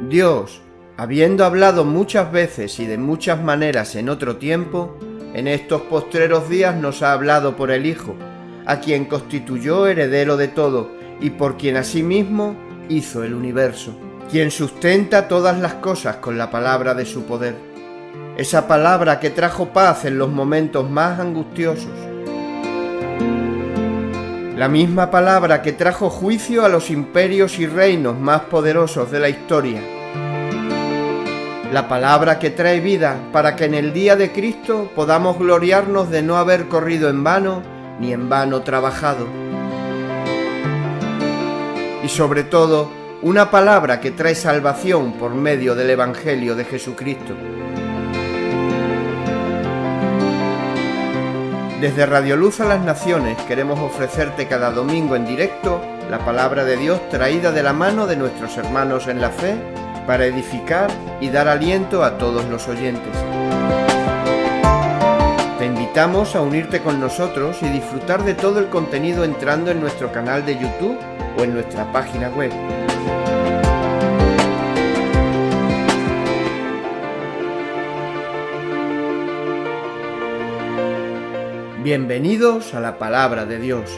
Dios, habiendo hablado muchas veces y de muchas maneras en otro tiempo, en estos postreros días nos ha hablado por el Hijo, a quien constituyó heredero de todo y por quien asimismo hizo el universo, quien sustenta todas las cosas con la palabra de su poder, esa palabra que trajo paz en los momentos más angustiosos, la misma palabra que trajo juicio a los imperios y reinos más poderosos de la historia, la palabra que trae vida para que en el día de Cristo podamos gloriarnos de no haber corrido en vano ni en vano trabajado. Y sobre todo, una palabra que trae salvación por medio del Evangelio de Jesucristo. Desde Radio Luz a las Naciones queremos ofrecerte cada domingo en directo la palabra de Dios traída de la mano de nuestros hermanos en la fe para edificar y dar aliento a todos los oyentes. Te invitamos a unirte con nosotros y disfrutar de todo el contenido entrando en nuestro canal de YouTube o en nuestra página web. Bienvenidos a la Palabra de Dios.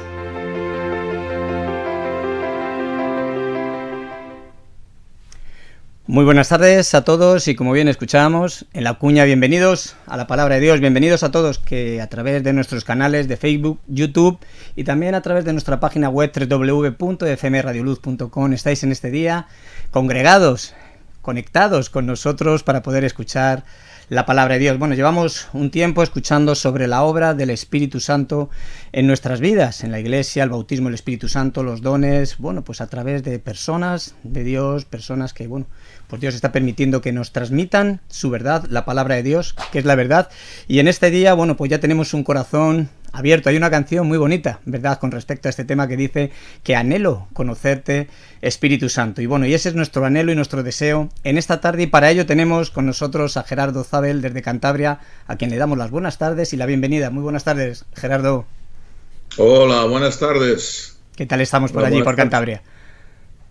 Muy buenas tardes a todos y como bien escuchábamos en la cuña, bienvenidos a la Palabra de Dios, bienvenidos a todos que a través de nuestros canales de Facebook, YouTube y también a través de nuestra página web www.fmradioluz.com estáis en este día congregados, conectados con nosotros para poder escuchar la palabra de Dios. Bueno, llevamos un tiempo escuchando sobre la obra del Espíritu Santo en nuestras vidas, en la Iglesia, el bautismo del Espíritu Santo, los dones, bueno, pues a través de personas de Dios, personas que, bueno, pues Dios está permitiendo que nos transmitan su verdad, la palabra de Dios, que es la verdad. Y en este día, bueno, pues ya tenemos un corazón abierto. Hay una canción muy bonita, ¿verdad?, con respecto a este tema que dice que anhelo conocerte, Espíritu Santo. Y bueno, y ese es nuestro anhelo y nuestro deseo en esta tarde, y para ello tenemos con nosotros a Gerardo Zabel desde Cantabria, a quien le damos las buenas tardes y la bienvenida. Muy buenas tardes, Gerardo. Hola, buenas tardes. ¿Qué tal estamos por allí, por Cantabria?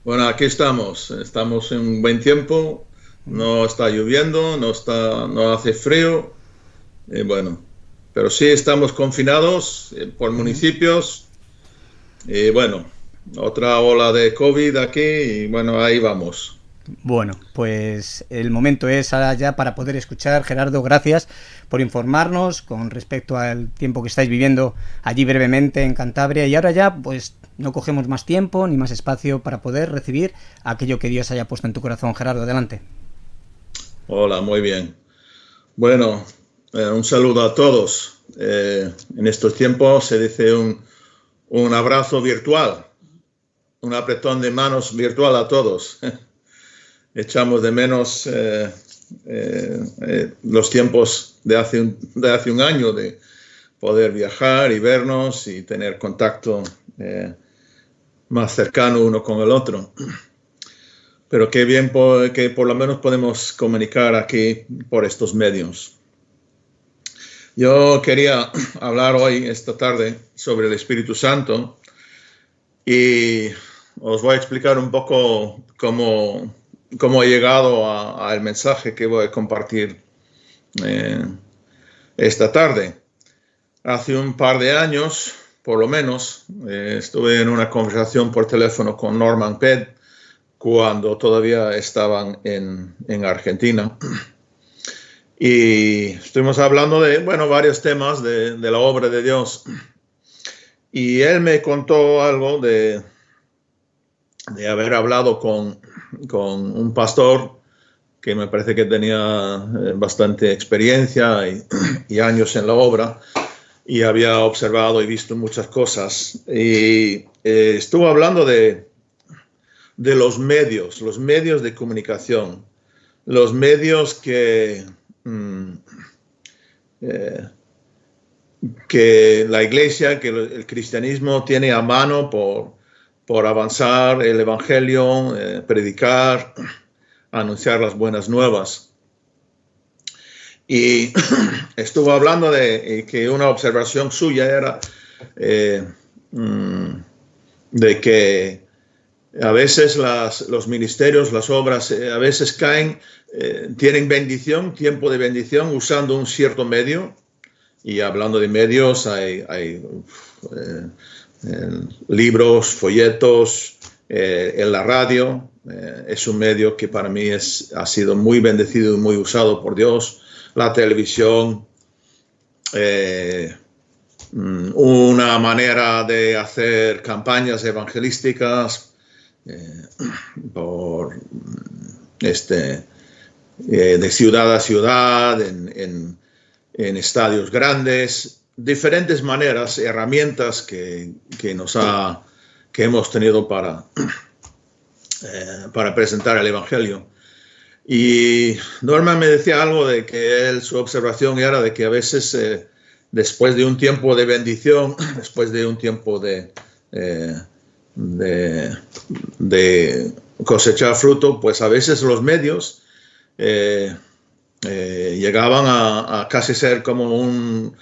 Bueno, aquí estamos en un buen tiempo, no está lloviendo, no hace frío, bueno, pero sí estamos confinados por municipios, y bueno, otra ola de COVID aquí, y bueno, ahí vamos. Bueno, pues el momento es ahora ya para poder escuchar. Gerardo, gracias por informarnos con respecto al tiempo que estáis viviendo allí brevemente en Cantabria, y ahora ya pues no cogemos más tiempo ni más espacio para poder recibir aquello que Dios haya puesto en tu corazón. Gerardo, adelante. Hola, muy bien. Bueno, un saludo a todos. En estos tiempos se dice un abrazo virtual, un apretón de manos virtual a todos. Echamos de menos los tiempos de hace un año, de poder viajar y vernos y tener contacto más cercano uno con el otro. Pero qué bien que por lo menos podemos comunicar aquí por estos medios. Yo quería hablar hoy, esta tarde, sobre el Espíritu Santo, y os voy a explicar un poco cómo he llegado al mensaje que voy a compartir esta tarde. Hace un par de años, por lo menos, estuve en una conversación por teléfono con Norman Ped cuando todavía estaban en Argentina. Y estuvimos hablando de, bueno, varios temas de la obra de Dios. Y él me contó algo de haber hablado con un pastor que me parece que tenía bastante experiencia y años en la obra, y había observado y visto muchas cosas. Y estuvo hablando de los medios de comunicación, los medios que la Iglesia, que el cristianismo tiene a mano por avanzar el Evangelio, predicar, anunciar las buenas nuevas. Y estuvo hablando de que una observación suya era de que A veces los ministerios, las obras, a veces caen, tienen bendición, tiempo de bendición, usando un cierto medio. Y hablando de medios, hay libros, folletos, en la radio. Es un medio que para mí ha sido muy bendecido y muy usado por Dios. La televisión, una manera de hacer campañas evangelísticas de ciudad a ciudad, en estadios grandes, diferentes maneras, herramientas que hemos tenido para presentar el Evangelio. Y Norman me decía algo de que su observación era de que a veces después de un tiempo de bendición, después de un tiempo de cosechar fruto, pues a veces los medios llegaban a casi ser como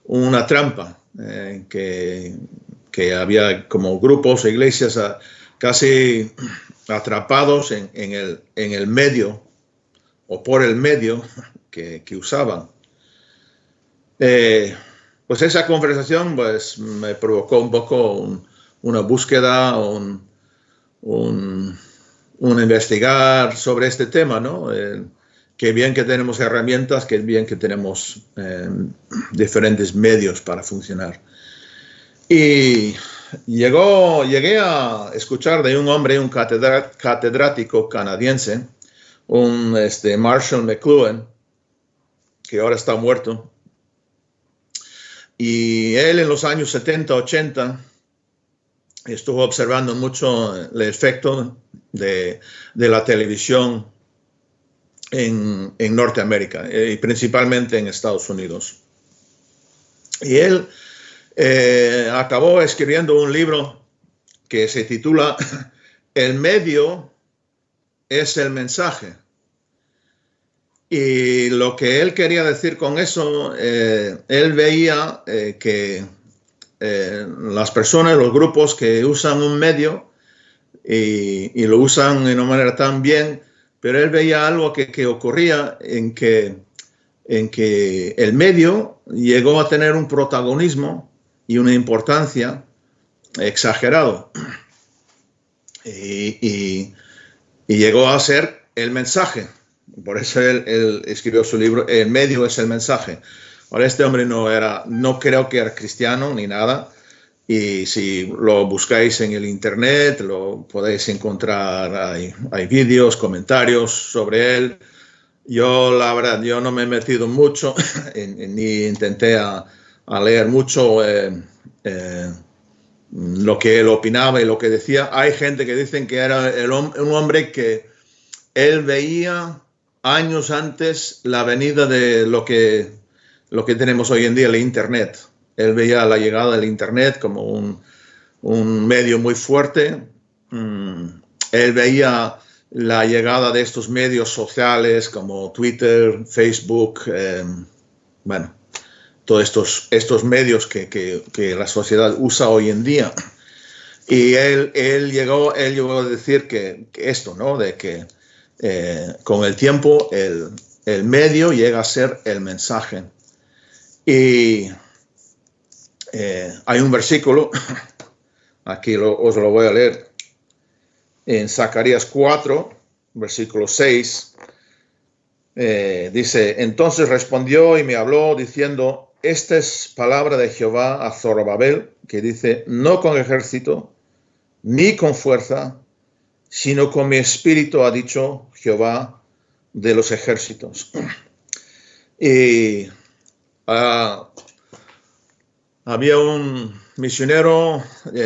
una trampa, que había como grupos o iglesias casi atrapados en el medio o por el medio que usaban. Pues esa conversación pues, me provocó un poco una búsqueda, un investigar sobre este tema, ¿no? Qué bien que tenemos herramientas, qué bien que tenemos diferentes medios para funcionar. Y llegué a escuchar de un hombre, un catedrático canadiense, Marshall McLuhan, que ahora está muerto. Y él en los años 70, 80, estuvo observando mucho el efecto de la televisión en Norteamérica y principalmente en Estados Unidos. Y él acabó escribiendo un libro que se titula El medio es el mensaje. Y lo que él quería decir con eso, él veía que las personas, los grupos que usan un medio y lo usan de una manera tan bien, pero él veía algo que ocurría en que el medio llegó a tener un protagonismo y una importancia exagerado. Y llegó a ser el mensaje. Por eso él escribió su libro, El medio es el mensaje. Ahora, este hombre no creo que era cristiano ni nada. Y si lo buscáis en el internet, lo podéis encontrar, hay vídeos, comentarios sobre él. Yo, la verdad, yo no me he metido mucho, ni intenté a leer mucho lo que él opinaba y lo que decía. Hay gente que dicen que era un hombre que él veía años antes la venida de lo que tenemos hoy en día, el Internet. Él veía la llegada del Internet como un medio muy fuerte. Él veía la llegada de estos medios sociales como Twitter, Facebook, todos estos medios que la sociedad usa hoy en día. Y él llegó a decir que esto, ¿no? De que con el tiempo el medio llega a ser el mensaje. Y hay un versículo, aquí os lo voy a leer, en Zacarías 4, versículo 6, dice: entonces respondió y me habló diciendo, esta es palabra de Jehová a Zorobabel, que dice, no con ejército, ni con fuerza, sino con mi espíritu, ha dicho Jehová de los ejércitos. Y había un misionero,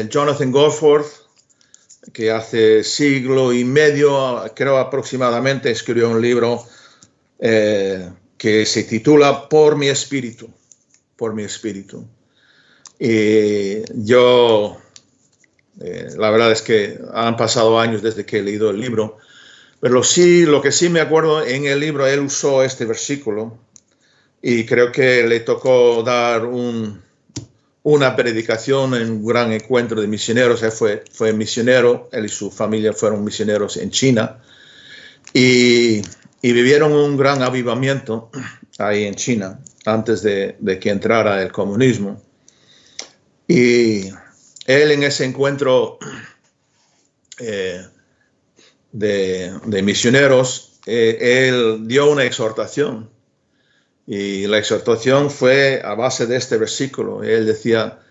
Jonathan Goforth, que hace siglo y medio, creo aproximadamente, escribió un libro que se titula Por mi espíritu. Por mi espíritu. Y yo, la verdad es que han pasado años desde que he leído el libro, pero sí, lo que sí me acuerdo, en el libro él usó este versículo y creo que le tocó dar un una predicación en un gran encuentro de misioneros. Él fue misionero, él y su familia fueron misioneros en China y vivieron un gran avivamiento ahí en China antes de que entrara el comunismo. Y él en ese encuentro de misioneros, él dio una exhortación. Y la exhortación fue a base de este versículo. Él decía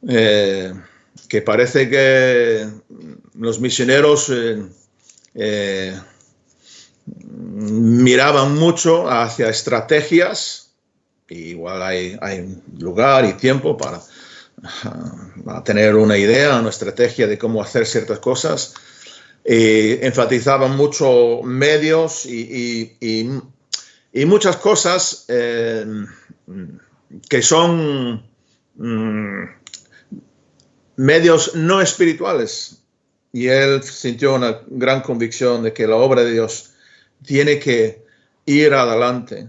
que parece que los misioneros miraban mucho hacia estrategias. Igual hay lugar y tiempo para tener una idea, una estrategia de cómo hacer ciertas cosas. Enfatizaban mucho medios y muchas cosas que son medios no espirituales. Y él sintió una gran convicción de que la obra de Dios tiene que ir adelante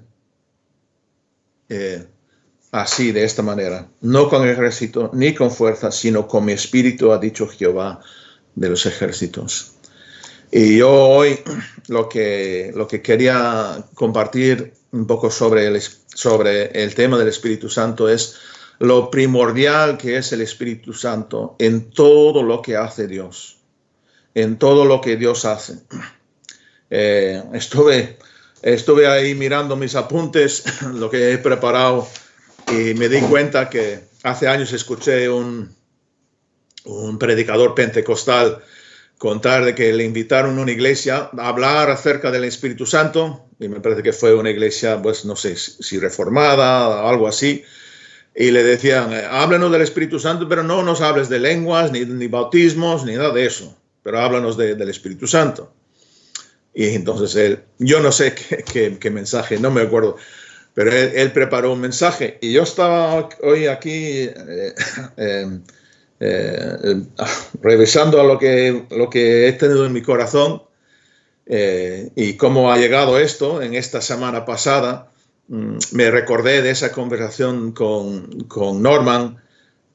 así, de esta manera. No con ejército ni con fuerza, sino con mi espíritu, ha dicho Jehová de los ejércitos. Y yo hoy lo que quería compartir un poco sobre el tema del Espíritu Santo es lo primordial que es el Espíritu Santo en todo lo que hace Dios, en todo lo que Dios hace. Estuve ahí mirando mis apuntes, lo que he preparado, y me di cuenta que hace años escuché un predicador pentecostal contar de que le invitaron a una iglesia a hablar acerca del Espíritu Santo, y me parece que fue una iglesia, pues no sé si reformada o algo así, y le decían, háblanos del Espíritu Santo, pero no nos hables de lenguas, ni bautismos, ni nada de eso, pero háblanos del Espíritu Santo. Y entonces yo no sé qué mensaje, no me acuerdo, pero él preparó un mensaje, y yo estaba hoy aquí revisando lo que he tenido en mi corazón y cómo ha llegado esto en esta semana pasada. Me recordé de esa conversación con Norman,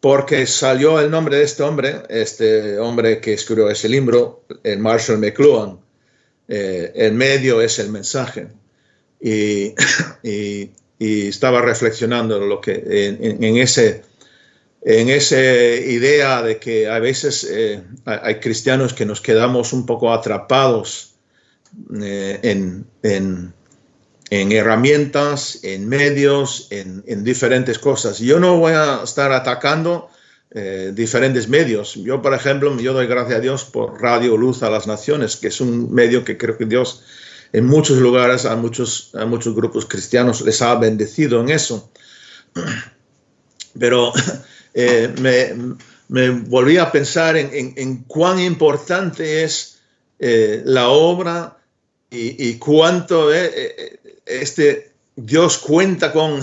porque salió el nombre de este hombre que escribió ese libro, el Marshall McLuhan. El medio es el mensaje. Y estaba reflexionando en esa idea de que a veces hay cristianos que nos quedamos un poco atrapados en herramientas, en medios, en diferentes cosas. Yo no voy a estar atacando diferentes medios. Yo, por ejemplo, yo doy gracias a Dios por Radio Luz a las Naciones, que es un medio que creo que Dios en muchos lugares, a muchos grupos cristianos les ha bendecido en eso. Pero me volví a pensar en cuán importante es la obra y cuánto Dios cuenta con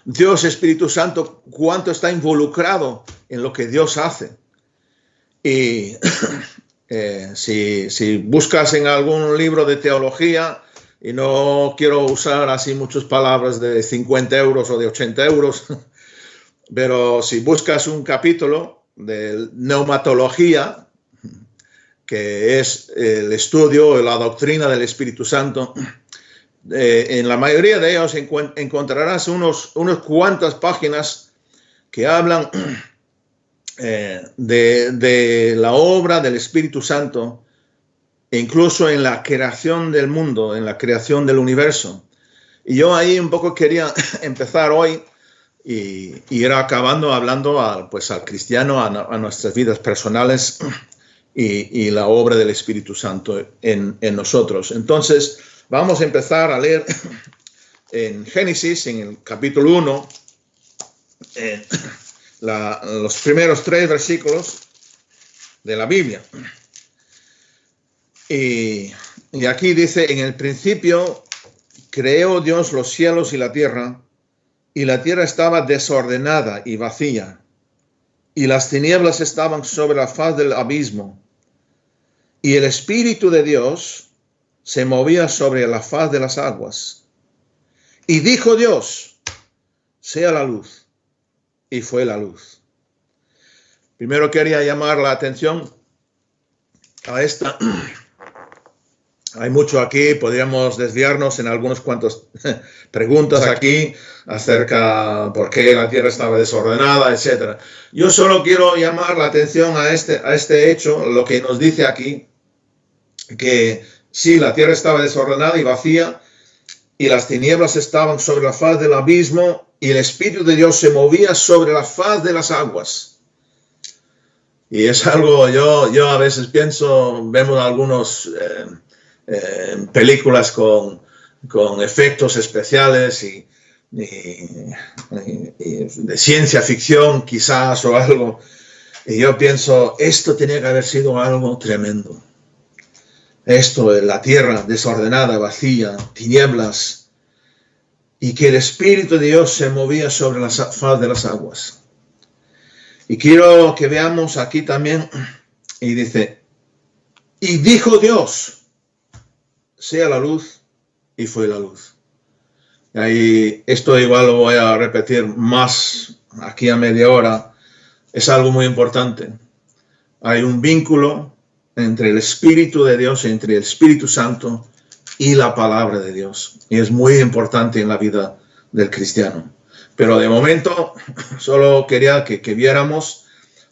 Dios Espíritu Santo, cuánto está involucrado en lo que Dios hace. Y si buscas en algún libro de teología, y no quiero usar así muchas palabras de 50 euros o de 80 euros, pero si buscas un capítulo de neumatología, que es el estudio, la doctrina del Espíritu Santo, en la mayoría de ellos encontrarás unas cuantas páginas que hablan de la obra del Espíritu Santo, incluso en la creación del mundo, en la creación del universo. Y yo ahí un poco quería empezar hoy y ir acabando hablando al cristiano, a nuestras vidas personales y la obra del Espíritu Santo en nosotros. Entonces, vamos a empezar a leer en Génesis, en el capítulo 1, los primeros 3 versículos de la Biblia. Y aquí dice, en el principio creó Dios los cielos y la tierra estaba desordenada y vacía, y las tinieblas estaban sobre la faz del abismo, y el Espíritu de Dios se movía sobre la faz de las aguas. Y dijo Dios, sea la luz. y fue la luz. Primero quería llamar la atención a esta. Hay mucho aquí, podríamos desviarnos en algunos cuantos preguntas aquí acerca por qué la tierra estaba desordenada, etc. Yo solo quiero llamar la atención a este hecho, lo que nos dice aquí, que sí, la tierra estaba desordenada y vacía, y las tinieblas estaban sobre la faz del abismo, y el Espíritu de Dios se movía sobre la faz de las aguas. Y es algo, yo a veces pienso, vemos algunos películas con efectos especiales y de ciencia ficción quizás o algo, y yo pienso, esto tenía que haber sido algo tremendo. Esto, la tierra desordenada, vacía, tinieblas, y que el Espíritu de Dios se movía sobre la faz de las aguas. Y quiero que veamos aquí también, y dice, y dijo Dios, sea la luz, y fue la luz. Y esto igual lo voy a repetir más aquí a media hora. Es algo muy importante. Hay un vínculo entre el Espíritu de Dios, entre el Espíritu Santo y la palabra de Dios. Y es muy importante en la vida del cristiano. Pero de momento solo quería que viéramos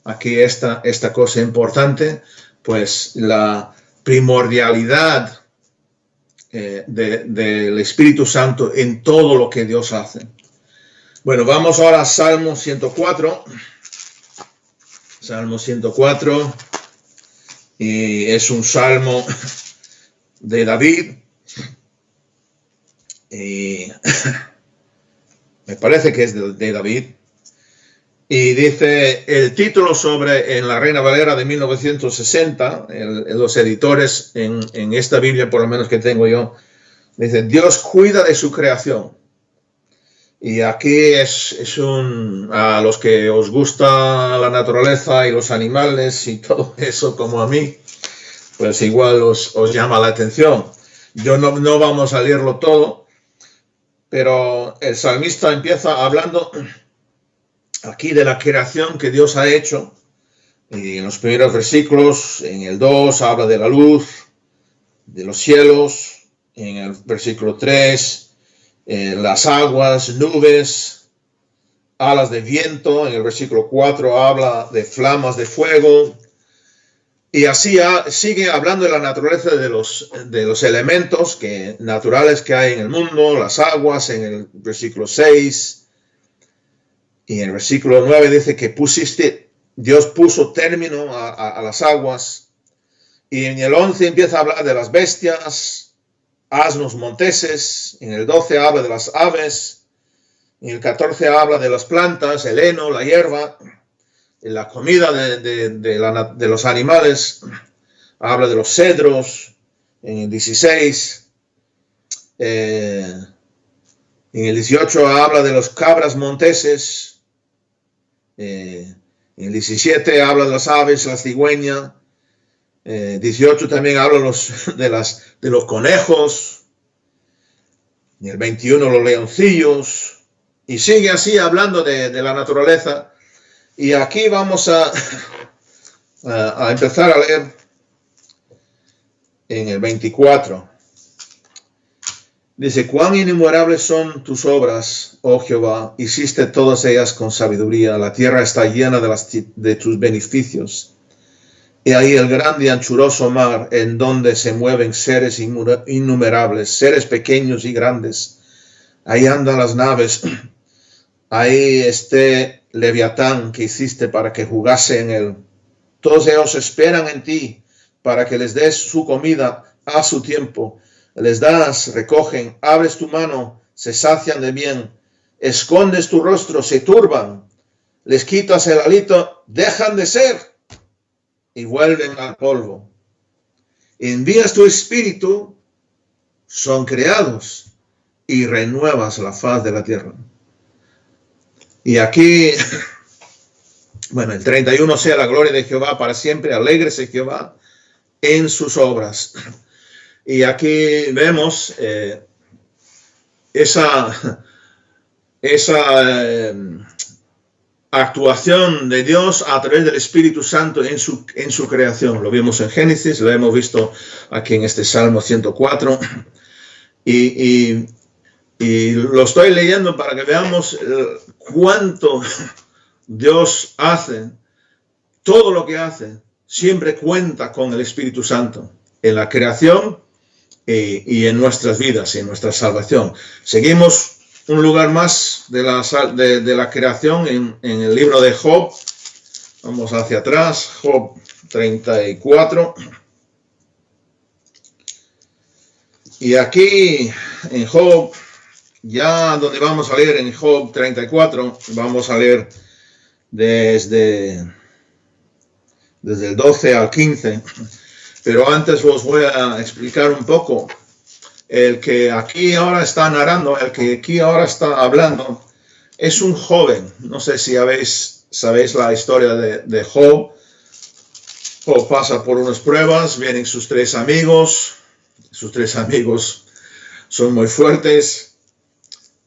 aquí esta cosa importante, pues la primordialidad del Espíritu Santo en todo lo que Dios hace. Bueno, vamos ahora a Salmo 104. Salmo 104. Y es un salmo de David. Y me parece que es de David. Y dice el título en la Reina Valera de 1960, los editores en esta Biblia, por lo menos que tengo yo, dice, Dios cuida de su creación. Y aquí a los que os gusta la naturaleza y los animales y todo eso como a mí, pues igual os llama la atención. Yo no vamos a leerlo todo, pero el salmista empieza hablando aquí de la creación que Dios ha hecho, y en los primeros versículos, en el 2 habla de la luz, de los cielos, en el versículo 3, las aguas, nubes, alas de viento, en el versículo 4 habla de flamas de fuego, y así sigue hablando de la naturaleza de los elementos naturales que hay en el mundo, las aguas, en el versículo 6, y en el versículo 9 dice que Dios puso término a las aguas. Y en el 11 empieza a hablar de las bestias, asnos monteses. En el 12 habla de las aves. En el 14 habla de las plantas, el heno, la hierba. En la comida de los animales habla de los cedros. En el 16 en el 18 habla de los cabras monteses. En el 17 habla de las aves, la cigüeña. 18 también habla de los conejos. En el 21 los leoncillos. Y sigue así hablando de la naturaleza. Y aquí vamos a empezar a leer en el 24. Dice, cuán innumerables son tus obras, oh Jehová, hiciste todas ellas con sabiduría, la tierra está llena de tus beneficios. Y ahí el grande y anchuroso mar, en donde se mueven seres innumerables, seres pequeños y grandes. Ahí andan las naves, ahí Leviatán que hiciste para que jugase en él. Todos ellos esperan en ti, para que les des su comida a su tiempo. Les das, recogen, abres tu mano, se sacian de bien, escondes tu rostro, se turban, les quitas el hálito, dejan de ser y vuelven al polvo. Envías tu espíritu, son creados y renuevas la faz de la tierra. Y aquí, bueno, el 31, sea la gloria de Jehová para siempre, alégrese Jehová en sus obras. Y aquí vemos esa actuación de Dios a través del Espíritu Santo en su creación. Lo vimos en Génesis, lo hemos visto aquí en este Salmo 104. Y lo estoy leyendo para que veamos cuánto Dios hace. Todo lo que hace siempre cuenta con el Espíritu Santo en la creación y en nuestras vidas y en nuestra salvación. Seguimos un lugar más de la creación en el libro de Job. Vamos hacia atrás, Job 34. Y aquí en Job, ya donde vamos a leer en Job 34, vamos a leer desde el 12 al 15. Pero antes os voy a explicar un poco. El que aquí ahora está narrando, el que aquí ahora está hablando, es un joven. No sé si sabéis la historia de Job. Job pasa por unas pruebas, vienen sus tres amigos. Sus tres amigos son muy fuertes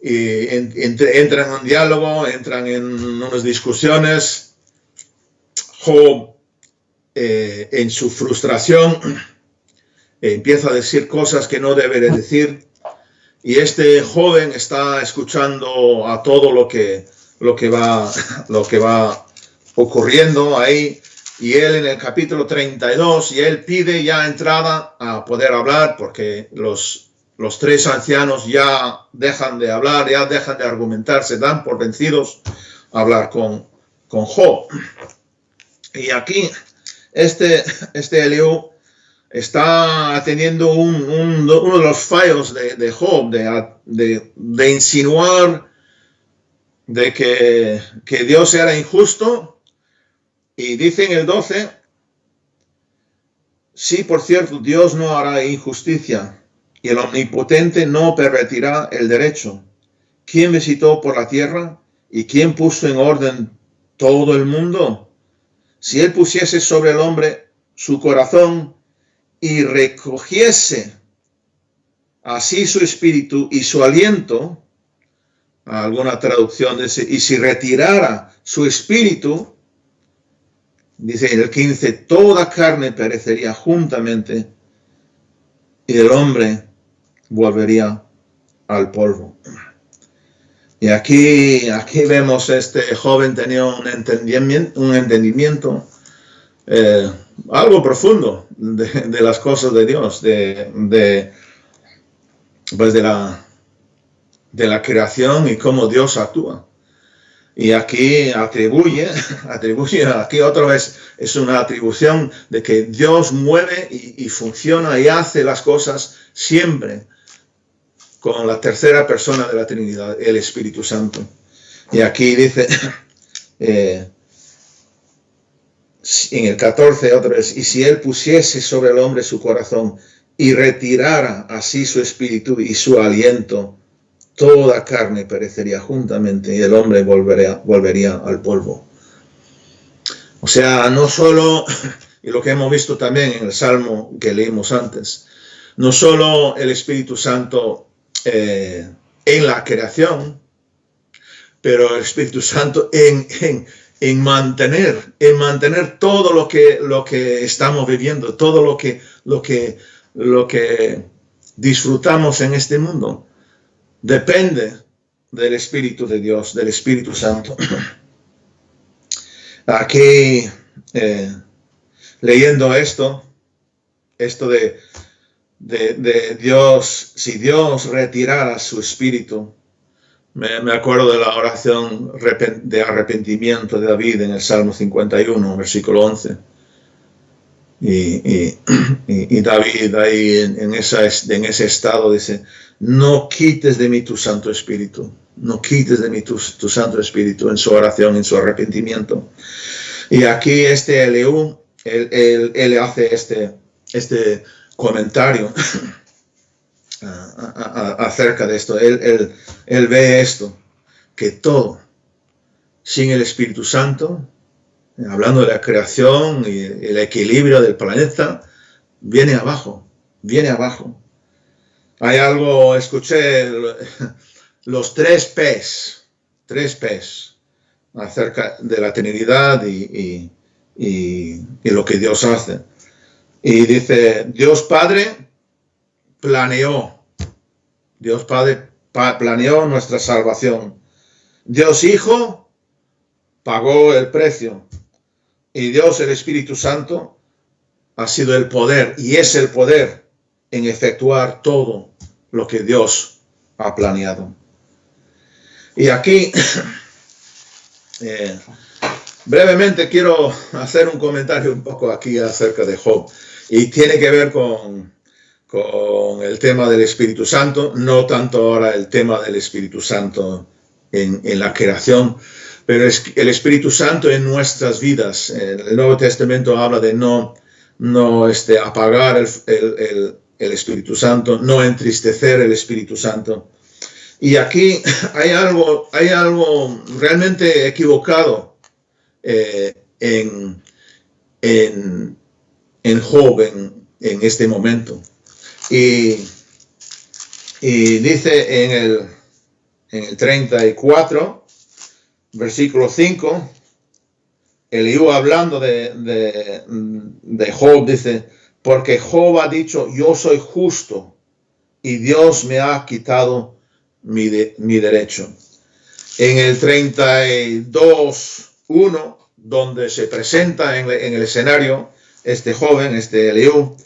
y entran en un diálogo, entran en unas discusiones. Job, en su frustración, empieza a decir cosas que no debe de decir, y este joven está escuchando a todo lo que va ocurriendo ahí, y él en el capítulo 32, y él pide ya entrada a poder hablar, porque los tres ancianos ya dejan de hablar, ya dejan de argumentar, se dan por vencidos a hablar con Job. Y aquí este Eliú está teniendo uno de los fallos de Job, de insinuar de que Dios era injusto, y dice en el 12, sí, por cierto, Dios no hará injusticia, y el Omnipotente no pervertirá el derecho. ¿Quién visitó por la tierra? ¿Y quién puso en orden todo el mundo? Si él pusiese sobre el hombre su corazón, y recogiese así su espíritu y su aliento, alguna traducción dice, y si retirara su espíritu, dice en el 15, toda carne perecería juntamente, y el hombre volvería al polvo. Y aquí vemos este joven tenía un entendimiento algo profundo de las cosas de Dios, de la creación y cómo Dios actúa. Y aquí atribuye, aquí otra vez es una atribución de que Dios mueve y funciona y hace las cosas siempre con la tercera persona de la Trinidad, el Espíritu Santo. Y aquí dice, en el 14 otra vez, y si él pusiese sobre el hombre su corazón y retirara así su espíritu y su aliento, toda carne perecería juntamente y el hombre volvería al polvo. O sea, no solo, y lo que hemos visto también en el Salmo que leímos antes, no solo el Espíritu Santo en la creación, pero el Espíritu Santo en mantener todo lo que estamos viviendo, todo lo que disfrutamos en este mundo, depende del Espíritu de Dios, del Espíritu Santo. Aquí, leyendo esto de Dios, si Dios retirara su Espíritu, me acuerdo de la oración de arrepentimiento de David en el Salmo 51, versículo 11. Y David ahí en ese estado dice, no quites de mí tu Santo Espíritu, no quites de mí tu Santo Espíritu, en su oración, en su arrepentimiento. Y aquí Eliú, él hace este comentario acerca de esto. Él ve esto, que todo sin el Espíritu Santo, hablando de la creación y el equilibrio del planeta, viene abajo. Hay algo, escuché los tres P's acerca de la Trinidad y lo que Dios hace. Y dice, Dios Padre planeó nuestra salvación. Dios Hijo pagó el precio. Y Dios el Espíritu Santo ha sido el poder y es el poder en efectuar todo lo que Dios ha planeado. Y aquí, brevemente quiero hacer un comentario un poco aquí acerca de Job. Y tiene que ver con el tema del Espíritu Santo, no tanto ahora el tema del Espíritu Santo en la creación, pero es el Espíritu Santo en nuestras vidas. El Nuevo Testamento habla de no apagar el Espíritu Santo, no entristecer el Espíritu Santo. Y aquí hay algo realmente equivocado en Job en este momento. Y dice en el 34, versículo 5, Eliú hablando de Job dice, porque Job ha dicho, yo soy justo y Dios me ha quitado mi derecho. En el 32:1, donde se presenta en el escenario este joven, este Eliú,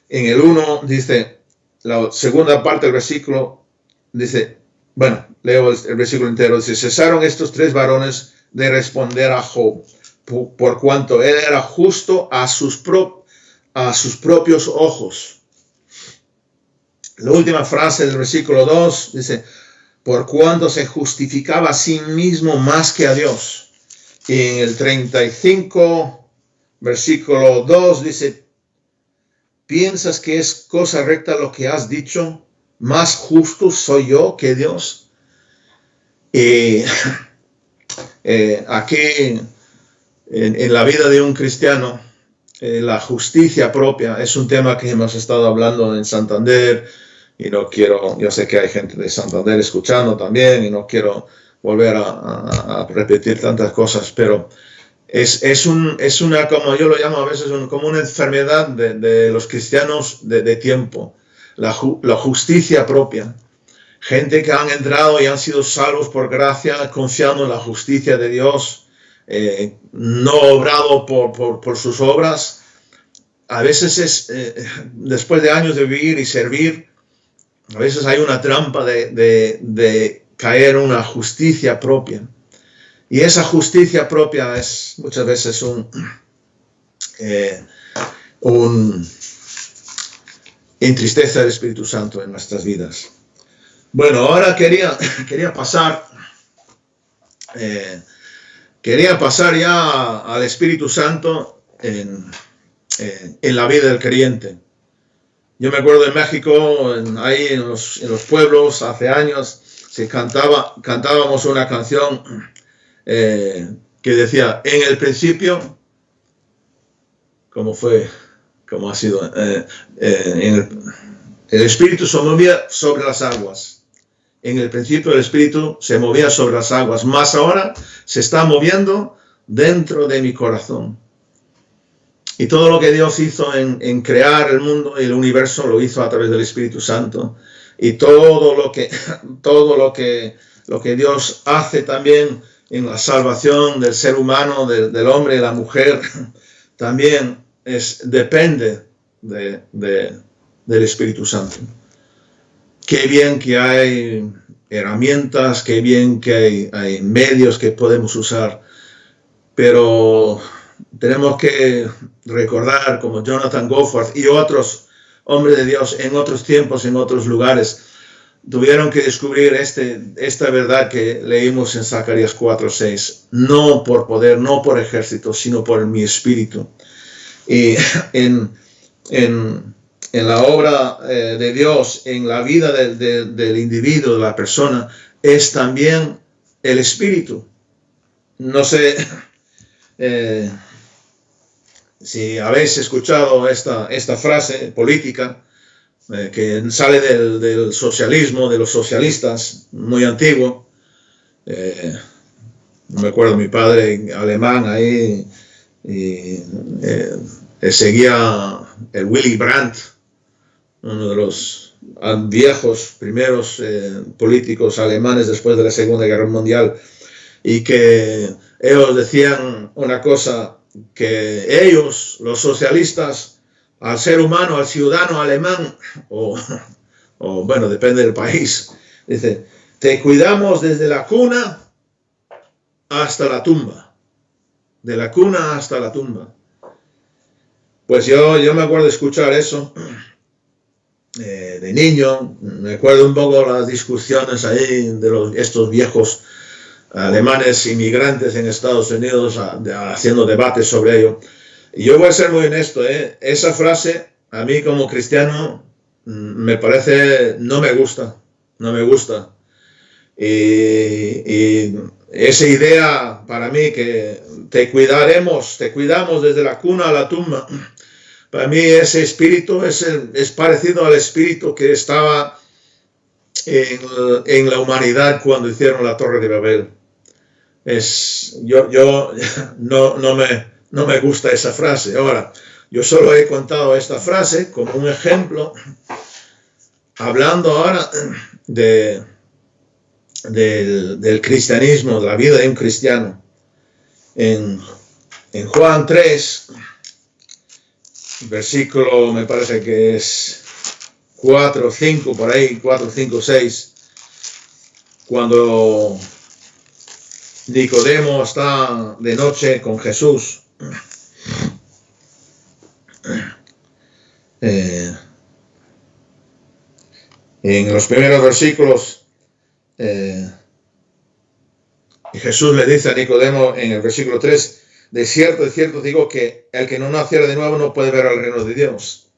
en el 1 dice, la segunda parte del versículo dice, bueno, leo el versículo entero, dice, cesaron estos tres varones de responder a Job, por cuanto él era justo a sus propios ojos. La última frase del versículo 2 dice, por cuanto se justificaba a sí mismo más que a Dios. Y en el 35, versículo 2 dice, ¿piensas que es cosa recta lo que has dicho? ¿Más justo soy yo que Dios? Y aquí en la vida de un cristiano, la justicia propia es un tema que hemos estado hablando en Santander y no quiero, yo sé que hay gente de Santander escuchando también y no quiero volver a repetir tantas cosas, pero es una, como yo lo llamo a veces, como una enfermedad de los cristianos de tiempo, la justicia propia. Gente que han entrado y han sido salvos por gracia, confiando en la justicia de Dios, no obrado por sus obras. A veces después de años de vivir y servir, a veces hay una trampa de caer en una justicia propia. Y esa justicia propia es muchas veces entristece al Espíritu Santo en nuestras vidas. Bueno, ahora quería pasar ya al Espíritu Santo en la vida del creyente. Yo me acuerdo en México, ahí en los pueblos, hace años, cantábamos una canción que decía, en el principio, ¿cómo ha sido? El Espíritu se movía sobre las aguas. En el principio el Espíritu se movía sobre las aguas, más ahora se está moviendo dentro de mi corazón. Y todo lo que Dios hizo en crear el mundo y el universo lo hizo a través del Espíritu Santo. Y todo lo que Dios hace también en la salvación del ser humano, del hombre y la mujer, también depende del Espíritu Santo. Qué bien que hay herramientas, qué bien que hay medios que podemos usar, pero tenemos que recordar, como Jonathan Goforth y otros hombres de Dios en otros tiempos, en otros lugares, tuvieron que descubrir esta verdad que leímos en Zacarías 4:6, no por poder, no por ejército, sino por mi espíritu. Y en la obra de Dios, en la vida del individuo, de la persona, es también el espíritu. No sé si habéis escuchado esta frase política que sale del socialismo, de los socialistas, muy antiguo. me acuerdo, mi padre alemán ahí, y seguía el Willy Brandt, uno de los viejos primeros políticos alemanes después de la Segunda Guerra Mundial, y que ellos decían una cosa, que ellos, los socialistas, al ser humano, al ciudadano alemán, o bueno, depende del país, dice, te cuidamos desde la cuna hasta la tumba, de la cuna hasta la tumba. Pues yo me acuerdo de escuchar eso de niño, me acuerdo un poco las discusiones ahí de estos viejos alemanes inmigrantes en Estados Unidos haciendo debates sobre ello. Y yo voy a ser muy honesto, esa frase a mí como cristiano me parece, no me gusta. Y esa idea para mí que te cuidamos desde la cuna a la tumba, para mí ese espíritu es parecido al espíritu que estaba en la humanidad cuando hicieron la Torre de Babel. No me gusta esa frase. Ahora, yo solo he contado esta frase como un ejemplo, hablando ahora del cristianismo, de la vida de un cristiano. En Juan 3, versículo, me parece que es 4, 5, por ahí, 4, 5, 6, cuando Nicodemo está de noche con Jesús, en los primeros versículos, Jesús le dice a Nicodemo en el versículo 3, de cierto digo que el que no naciera de nuevo no puede ver el reino de Dios.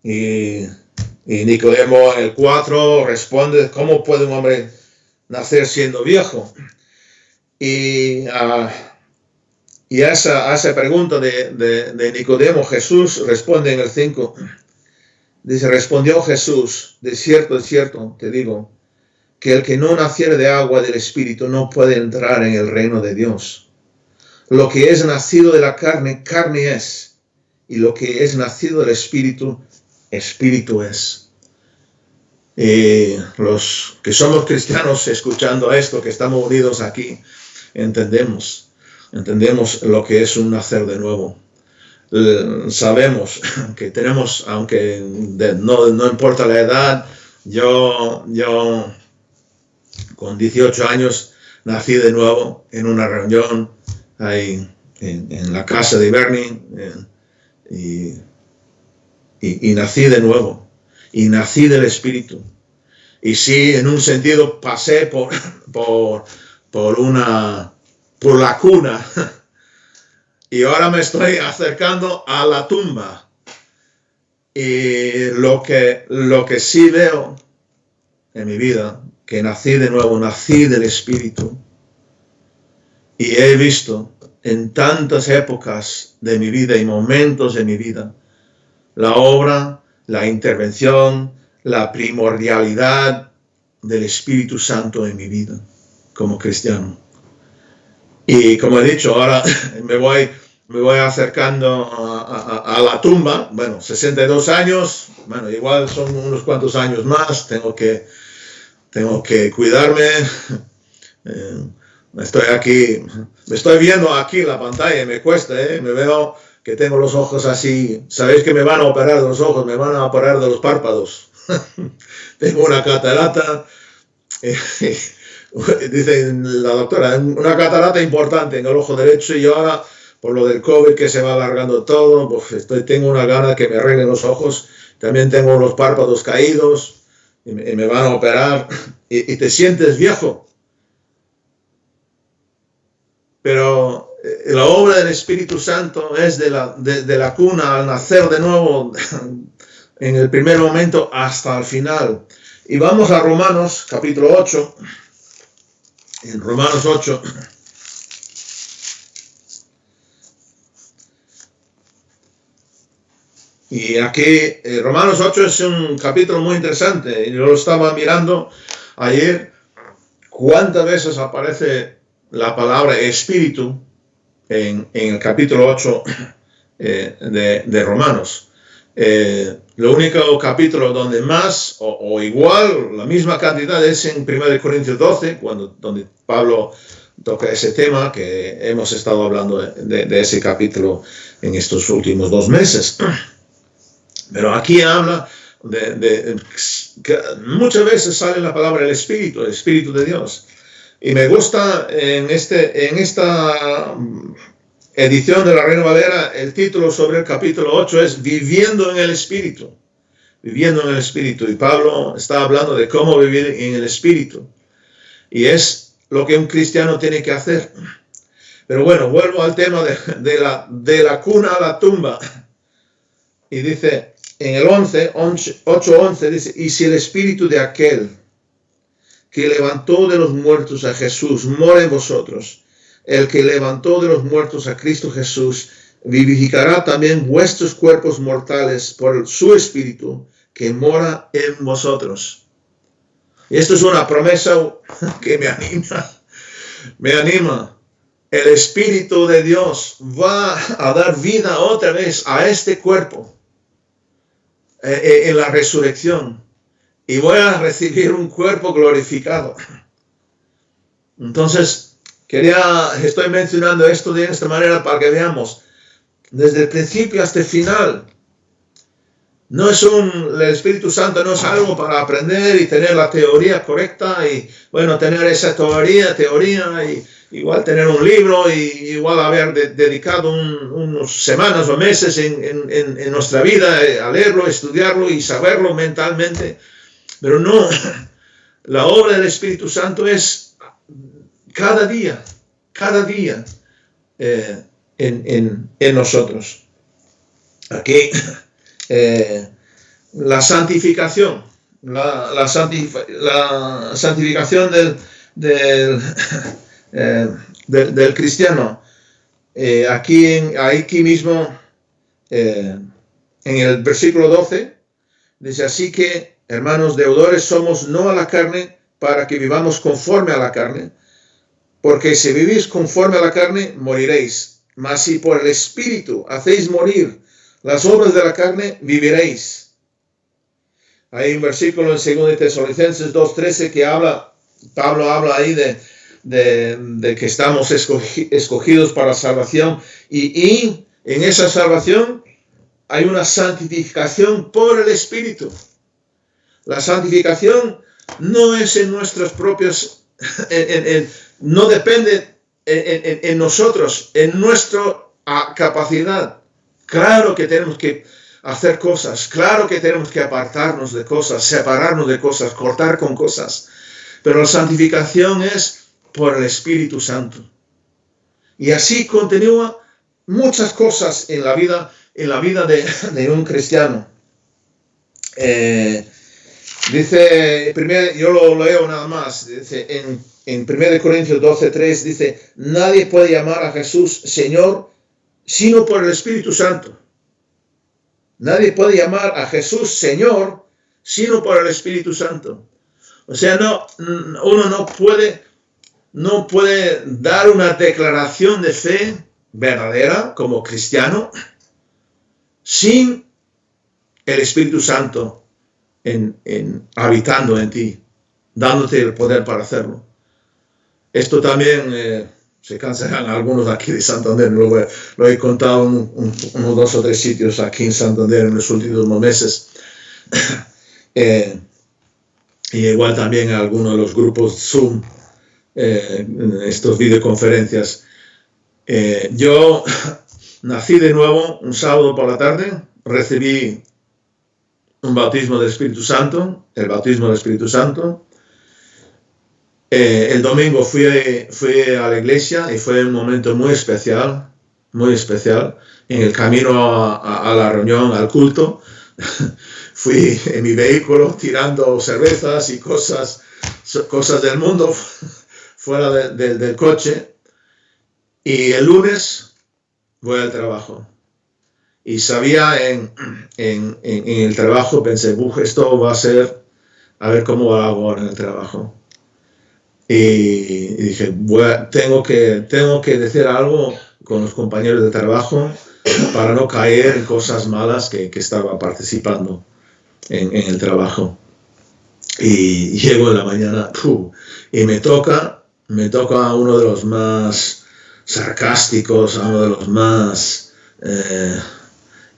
Y Nicodemo en el 4 responde, ¿cómo puede un hombre nacer siendo viejo? Y a esa pregunta de Nicodemo, Jesús responde en el 5. Dice, respondió Jesús, de cierto te digo, que el que no naciere de agua del Espíritu no puede entrar en el reino de Dios. Lo que es nacido de la carne, carne es, y lo que es nacido del Espíritu, espíritu es. Y los que somos cristianos, escuchando esto, que estamos unidos aquí, entendemos lo que es un nacer de nuevo. Sabemos que tenemos, aunque no importa la edad, yo con 18 años nací de nuevo en una reunión ahí en la casa de Bernie, y nací de nuevo, y nací del Espíritu. Y sí, en un sentido pasé por la cuna, y ahora me estoy acercando a la tumba. Y lo que sí veo en mi vida, que nací de nuevo, nací del Espíritu, y he visto en tantas épocas de mi vida y momentos de mi vida la obra, la intervención, la primordialidad del Espíritu Santo en mi vida como cristiano. Y como he dicho, ahora me voy acercando a la tumba. Bueno, 62 años, bueno, igual son unos cuantos años más, tengo que cuidarme. Estoy aquí, me estoy viendo aquí la pantalla y me cuesta, me veo que tengo los ojos así. Sabéis que me van a operar de los ojos, me van a operar de los párpados. Tengo una catarata, dice la doctora, una catarata importante en el ojo derecho, y ahora por lo del COVID que se va alargando todo, pues tengo una gana que me arreglen los ojos. También tengo los párpados caídos y me van a operar, y te sientes viejo. Pero la obra del Espíritu Santo es de la cuna al nacer de nuevo, en el primer momento hasta el final. Y vamos a Romanos capítulo 8. En Romanos 8. Y aquí Romanos 8 es un capítulo muy interesante. Y yo lo estaba mirando ayer. ¿Cuántas veces aparece la palabra espíritu en el capítulo 8 de Romanos. Lo único capítulo donde más o igual, la misma cantidad es en 1 Corintios 12, donde Pablo toca ese tema, que hemos estado hablando de ese capítulo en estos últimos 2 meses. Pero aquí habla que muchas veces sale la palabra el Espíritu de Dios. Y me gusta en esta edición de la Reina Valera, el título sobre el capítulo 8 es Viviendo en el Espíritu. Viviendo en el Espíritu. Y Pablo está hablando de cómo vivir en el Espíritu. Y es lo que un cristiano tiene que hacer. Pero bueno, vuelvo al tema de la cuna a la tumba. Y dice, en el 8:11 dice, y si el Espíritu de aquel que levantó de los muertos a Jesús mora en vosotros, el que levantó de los muertos a Cristo Jesús vivificará también vuestros cuerpos mortales por su Espíritu que mora en vosotros. Y esto es una promesa que me anima. El Espíritu de Dios va a dar vida otra vez a este cuerpo en la resurrección. Y voy a recibir un cuerpo glorificado. Entonces, estoy mencionando esto de esta manera para que veamos, desde el principio hasta el final, el Espíritu Santo no es algo para aprender y tener la teoría correcta y, bueno, tener esa teoría y igual tener un libro y igual haber dedicado unas semanas o meses en nuestra vida a leerlo, estudiarlo y saberlo mentalmente. Pero no, la obra del Espíritu Santo es cada día en nosotros. Aquí la santificación, la santificación del cristiano. Aquí mismo, en el versículo 12, dice, así que, hermanos deudores, somos no a la carne, para que vivamos conforme a la carne, porque si vivís conforme a la carne, moriréis. Mas si por el Espíritu hacéis morir las obras de la carne, viviréis. Hay un versículo en 2 Tesalonicenses 2:13 que Pablo habla ahí de que estamos escogidos para salvación, y en esa salvación hay una santificación por el Espíritu. La santificación no es en nuestros propios, no depende en nosotros, en nuestra capacidad. Claro que tenemos que hacer cosas, claro que tenemos que apartarnos de cosas, separarnos de cosas, cortar con cosas, pero la santificación es por el Espíritu Santo. Y así continúa muchas cosas en la vida de un cristiano. Dice, yo lo leo nada más, dice en 1 Corintios 12:3, dice, nadie puede llamar a Jesús Señor sino por el Espíritu Santo. Nadie puede llamar a Jesús Señor sino por el Espíritu Santo. O sea, uno no puede dar una declaración de fe verdadera como cristiano sin el Espíritu Santo habitando en ti, dándote el poder para hacerlo. Esto también se cansarán algunos aquí de Santander, lo he contado en unos 2 o 3 sitios aquí en Santander en los últimos meses. Y igual también en algunos de los grupos Zoom, estos videoconferencias. Yo nací de nuevo un sábado por la tarde, recibí un bautismo del Espíritu Santo, el bautismo del Espíritu Santo. El domingo fui a la iglesia y fue un momento muy especial. En el camino a la reunión, al culto, fui en mi vehículo tirando cervezas y cosas del mundo fuera del coche. Y el lunes voy al trabajo. Y sabía en el trabajo, pensé, esto va a ser, a ver cómo hago ahora en el trabajo. Y dije, tengo que decir algo con los compañeros de trabajo para no caer en cosas malas que estaba participando en el trabajo. Y llego en la mañana y me toca a uno de los más sarcásticos, a uno de los más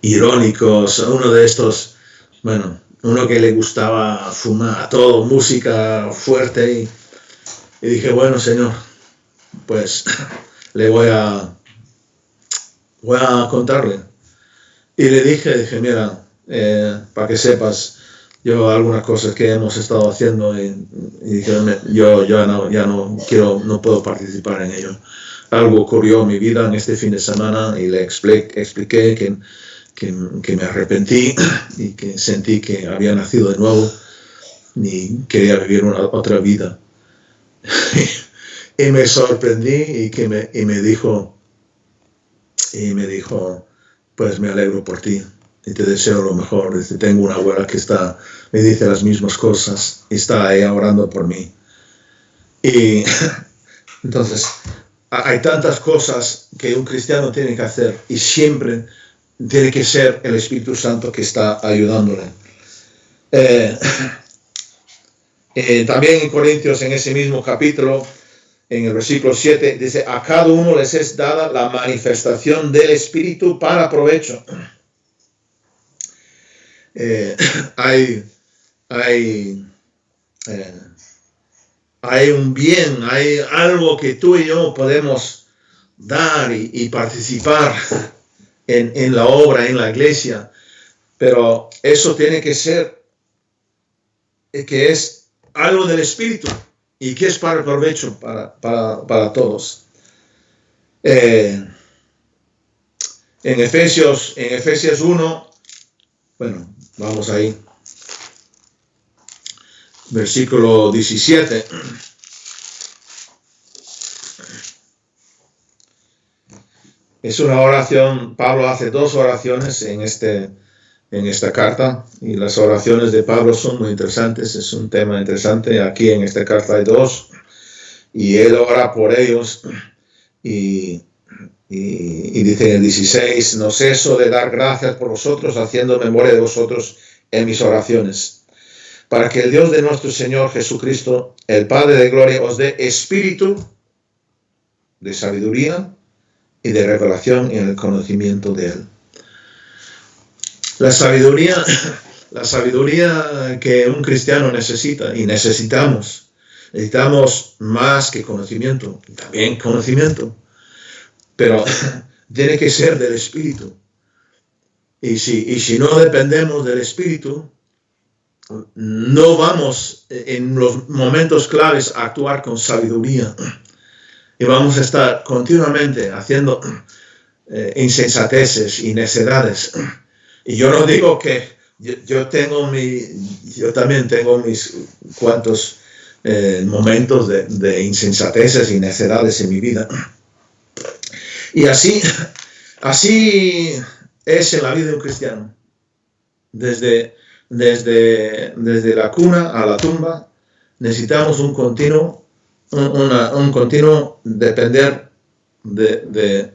irónicos, a uno de estos, bueno, uno que le gustaba fumar todo, música fuerte. Y dije, bueno, Señor, pues le voy a contarle. Y le dije, mira, para que sepas, yo algunas cosas que hemos estado haciendo y dije, yo ya no puedo participar en ello. Algo ocurrió en mi vida en este fin de semana y le expliqué que me arrepentí y que sentí que había nacido de nuevo y quería vivir otra vida. Y me sorprendí y me dijo, pues me alegro por ti y te deseo lo mejor. Dice, tengo una abuela que me dice las mismas cosas y está ahí orando por mí. Y entonces hay tantas cosas que un cristiano tiene que hacer y siempre tiene que ser el Espíritu Santo que está ayudándole. También en Corintios, en ese mismo capítulo, en el versículo 7, dice, a cada uno les es dada la manifestación del Espíritu para provecho. Hay un bien, hay algo que tú y yo podemos dar y participar en la obra, en la iglesia, pero eso tiene que ser que es algo del Espíritu y que es para provecho para todos. En Efesios 1, bueno, vamos ahí, versículo 17. Es una oración, Pablo hace 2 oraciones en esta carta, y las oraciones de Pablo son muy interesantes, es un tema interesante. Aquí en esta carta hay 2, y él ora por ellos, y dice en el 16, no ceso de dar gracias por vosotros, haciendo memoria de vosotros en mis oraciones, para que el Dios de nuestro Señor Jesucristo, el Padre de gloria, os dé espíritu de sabiduría y de revelación en el conocimiento de Él. La sabiduría que un cristiano necesita y necesitamos más que conocimiento, también conocimiento, pero tiene que ser del Espíritu. Y si no dependemos del Espíritu, no vamos en los momentos claves a actuar con sabiduría. Y vamos a estar continuamente haciendo insensateces y necedades. Y yo no digo que yo también tengo mis cuantos momentos de insensateces y necedades en mi vida. Y así es en la vida de un cristiano. Desde la cuna a la tumba necesitamos un continuo depender del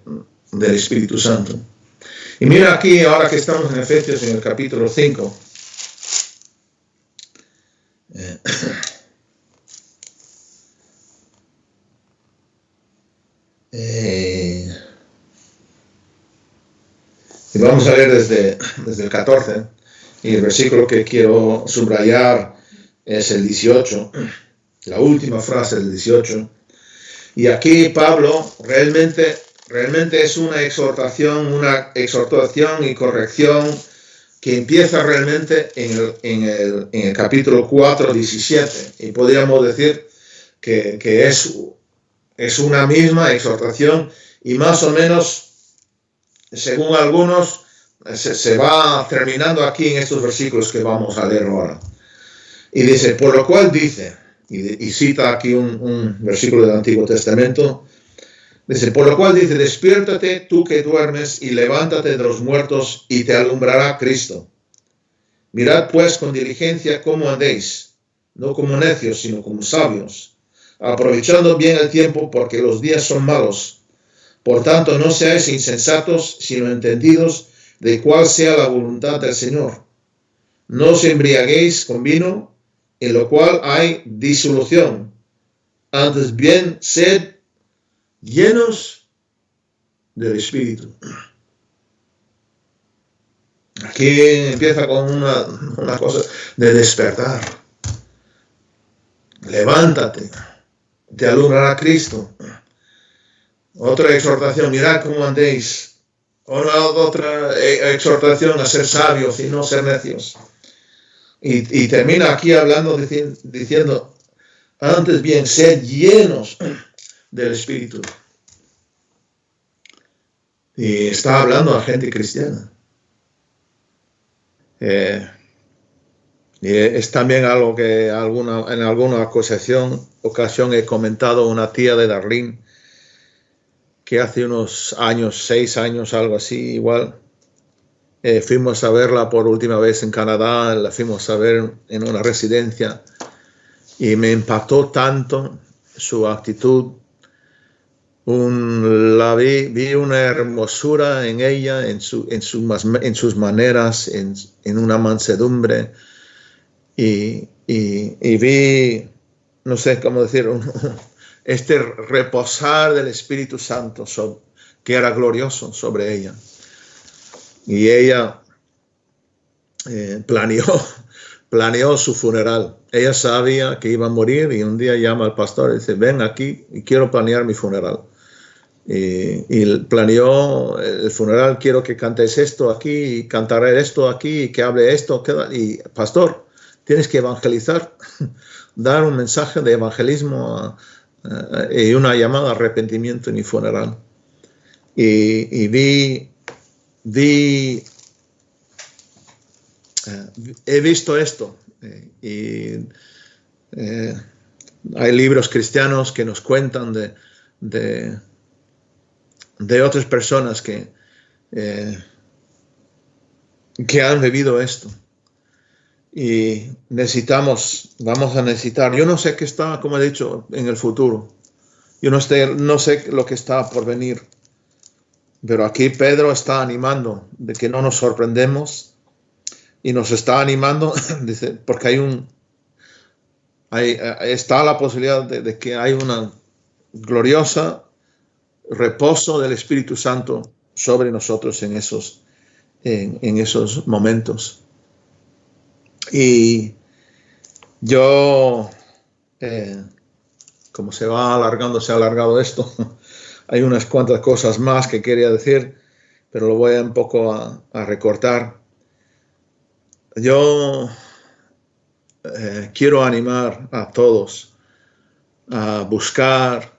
Espíritu Santo. Y mira aquí, ahora que estamos en Efesios, en el capítulo 5. Y vamos a leer desde el 14. Y el versículo que quiero subrayar es el 18. La última frase del 18. Y aquí Pablo realmente es una exhortación y corrección que empieza realmente en el capítulo 4, 17. Y podríamos decir que es una misma exhortación y más o menos, según algunos, se va terminando aquí en estos versículos que vamos a leer ahora. Y dice, por lo cual dice, y cita aquí un versículo del Antiguo Testamento, dice, por lo cual dice, despiértate tú que duermes y levántate de los muertos y te alumbrará Cristo. Mirad pues con diligencia cómo andéis, no como necios, sino como sabios, aprovechando bien el tiempo, porque los días son malos. Por tanto, no seáis insensatos, sino entendidos de cuál sea la voluntad del Señor. No os embriaguéis con vino, en lo cual hay disolución. Antes bien, sed llenos del Espíritu. Aquí empieza con una cosa de despertar. Levántate, te alumbrará Cristo. Otra exhortación, mirad cómo andéis. Otra exhortación a ser sabios y no ser necios. Y termina aquí hablando, diciendo, antes bien, sed llenos del Espíritu. Y está hablando a gente cristiana. Y es también algo que en alguna ocasión he comentado a una tía de Darlene, que hace unos años, 6 años, algo así, igual, fuimos a verla por última vez en Canadá, la fuimos a ver en una residencia, y me impactó tanto su actitud. Vi una hermosura en ella, en sus maneras, en una mansedumbre, y vi, no sé cómo decir, este reposar del Espíritu Santo que era glorioso sobre ella. Y ella planeó su funeral. Ella sabía que iba a morir y un día llama al pastor y dice, ven aquí y quiero planear mi funeral. Y planeó el funeral, quiero que cantes esto aquí, y cantaré esto aquí, y que hable esto. Y pastor, tienes que evangelizar, dar un mensaje de evangelismo y una llamada a arrepentimiento en mi funeral. Y he visto esto. Hay libros cristianos que nos cuentan de otras personas que han vivido esto. Y vamos a necesitar, yo no sé qué está, como he dicho, en el futuro. Yo no sé lo que está por venir. Pero aquí Pedro está animando de que no nos sorprendemos, y nos está animando, dice, porque está la posibilidad de que hay una gloriosa reposo del Espíritu Santo sobre nosotros en esos momentos. Y yo, como se ha alargado esto, hay unas cuantas cosas más que quería decir, pero lo voy un poco a recortar. Yo quiero animar a todos a buscar,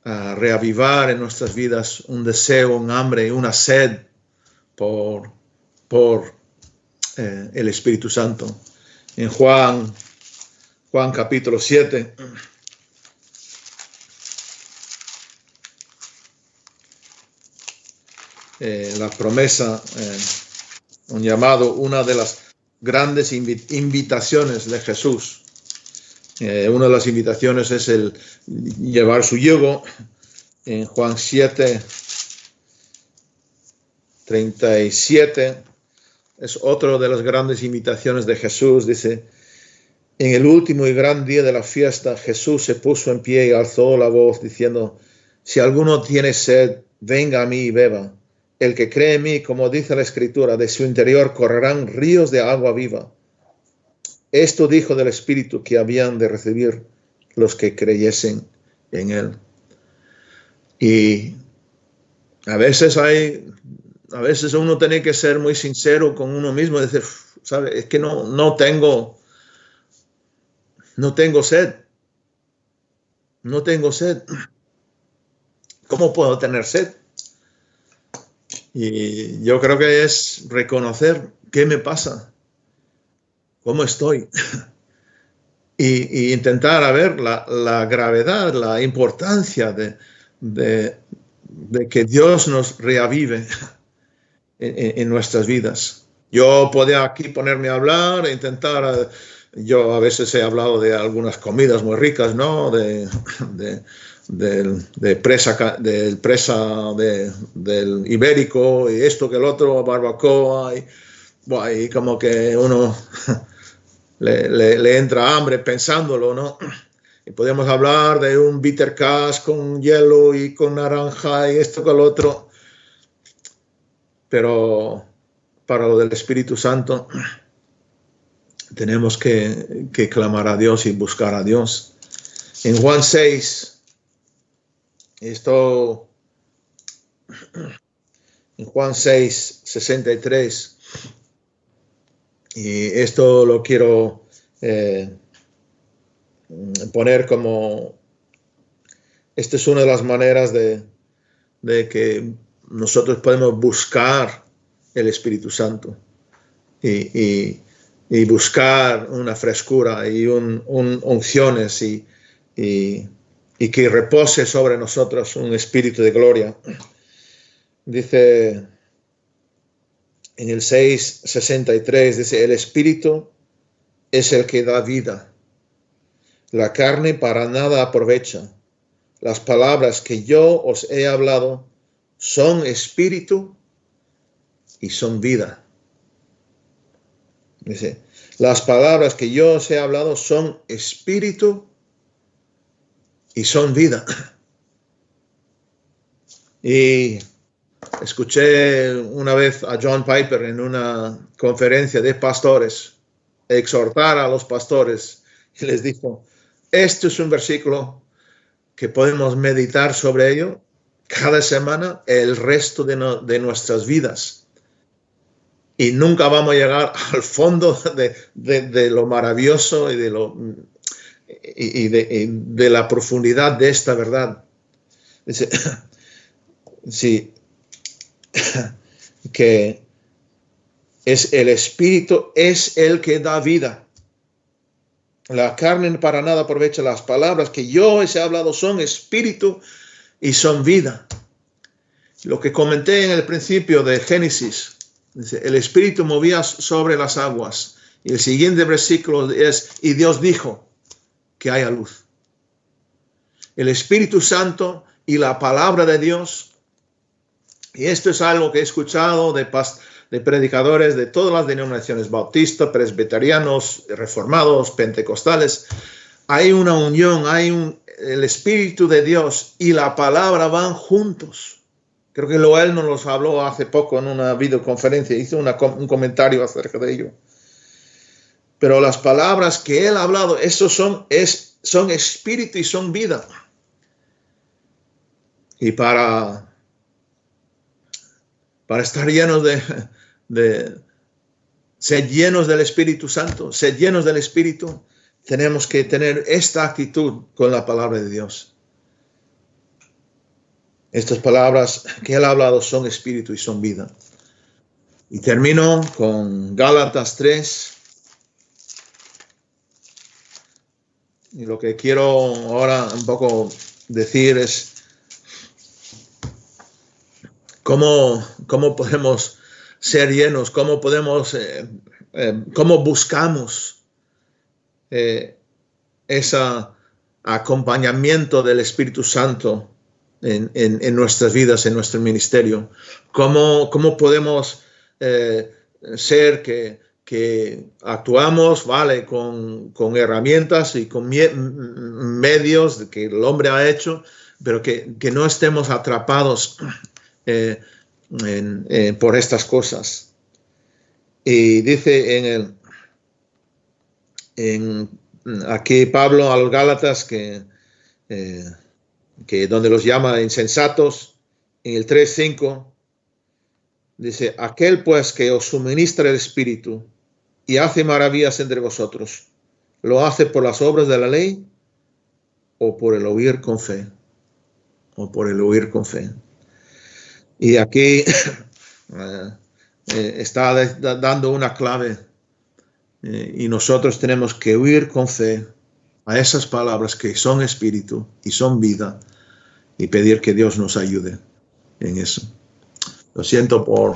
a reavivar en nuestras vidas un deseo, un hambre, una sed por el Espíritu Santo. En Juan capítulo 7, la promesa, un llamado, una de las grandes invitaciones de Jesús. Una de las invitaciones es el llevar su yugo. En Juan 7, 37, es otra de las grandes invitaciones de Jesús. Dice, en el último y gran día de la fiesta, Jesús se puso en pie y alzó la voz diciendo, si alguno tiene sed, venga a mí y beba. El que cree en mí, como dice la Escritura, de su interior correrán ríos de agua viva. Esto dijo del Espíritu que habían de recibir los que creyesen en él. Y a veces uno tiene que ser muy sincero con uno mismo y decir, ¿sabe? Es que no tengo sed. No tengo sed. ¿Cómo puedo tener sed? Y yo creo que es reconocer qué me pasa, cómo estoy, y intentar ver la gravedad, la importancia de que Dios nos reavive en nuestras vidas. Yo podía aquí ponerme a hablar e intentar yo a veces he hablado de algunas comidas muy ricas, ¿no? Del ibérico y esto que el otro, barbacoa, y como que uno le entra hambre pensándolo, ¿no? Y podemos hablar de un bitter cash con hielo y con naranja y esto con el otro, pero para lo del Espíritu Santo tenemos que clamar a Dios y buscar a Dios. En Juan 6, en Juan 6, 63, y esto lo quiero poner como, esta es una de las maneras de que nosotros podemos buscar el Espíritu Santo y buscar una frescura y unciones y que repose sobre nosotros un espíritu de gloria. Dice en el 6:63, dice, el Espíritu es el que da vida. La carne para nada aprovecha. Las palabras que yo os he hablado son espíritu y son vida. Dice, las palabras que yo os he hablado son espíritu y son vida. Y escuché una vez a John Piper en una conferencia de pastores exhortar a los pastores y les dijo, este es un versículo que podemos meditar sobre ello cada semana el resto de nuestras vidas. Y nunca vamos a llegar al fondo de lo maravilloso y de la profundidad de esta verdad. Dice, sí, que es el Espíritu, es el que da vida. La carne para nada aprovecha. Las palabras que yo os he hablado son espíritu y son vida. Lo que comenté en el principio de Génesis, dice, el Espíritu movía sobre las aguas. Y el siguiente versículo es, y Dios dijo que haya luz. El Espíritu Santo y la palabra de Dios, y esto es algo que he escuchado de predicadores de todas las denominaciones, bautistas, presbiterianos, reformados, pentecostales. Hay una unión, el Espíritu de Dios y la palabra van juntos. Creo que Loel nos los habló hace poco en una videoconferencia, hizo un comentario acerca de ello. Pero las palabras que él ha hablado, esos son espíritu y son vida. Y para estar llenos ser llenos del Espíritu Santo, ser llenos del Espíritu, tenemos que tener esta actitud con la palabra de Dios. Estas palabras que él ha hablado son espíritu y son vida. Y termino con Gálatas 3. Y lo que quiero ahora un poco decir es cómo podemos ser llenos, cómo buscamos ese acompañamiento del Espíritu Santo en nuestras vidas, en nuestro ministerio. Cómo podemos ser que actuamos, vale, con herramientas y con medios que el hombre ha hecho, pero que no estemos atrapados por estas cosas. Y dice aquí Pablo a los Gálatas que donde los llama insensatos, en el 3:5 dice, aquel pues que os suministra el Espíritu y hace maravillas entre vosotros, ¿lo hace por las obras de la ley o por el oír con fe? O por el oír con fe. Y aquí está dando una clave y nosotros tenemos que oír con fe a esas palabras que son espíritu y son vida y pedir que Dios nos ayude en eso. Lo siento por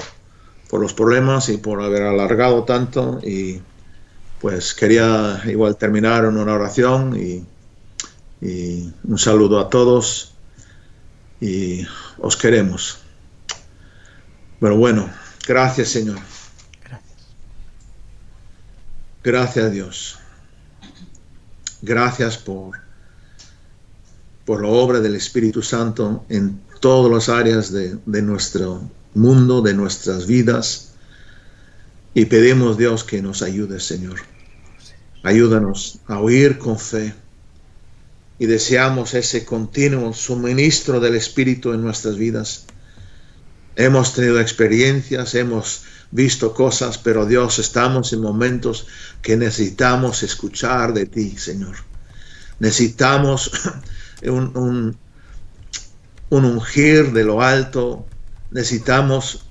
los problemas y por haber alargado tanto y Pues quería igual terminar en una oración y un saludo a todos y os queremos. Pero bueno, gracias Señor. Gracias Dios. Gracias por la obra del Espíritu Santo en todas las áreas de nuestro mundo, de nuestras vidas. Y pedimos, Dios, que nos ayude, Señor. Ayúdanos a oír con fe. Y deseamos ese continuo suministro del Espíritu en nuestras vidas. Hemos tenido experiencias, hemos visto cosas, pero Dios, estamos en momentos que necesitamos escuchar de ti, Señor. Necesitamos un ungir de lo alto. Necesitamos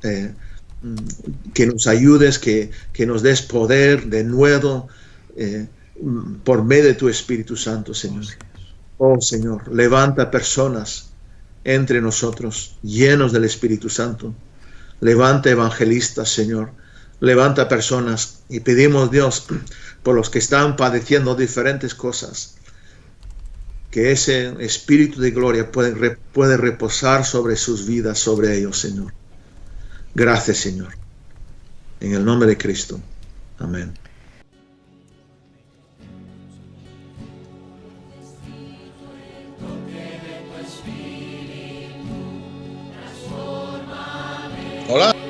que nos ayudes, que nos des poder de nuevo por medio de tu Espíritu Santo, Señor. Oh Señor, levanta personas entre nosotros llenos del Espíritu Santo. Levanta evangelistas, Señor. Levanta personas y pedimos, Dios, por los que están padeciendo diferentes cosas, que ese Espíritu de gloria puede reposar sobre sus vidas, sobre ellos, Señor. Gracias, Señor. En el nombre de Cristo. Amén. Hola.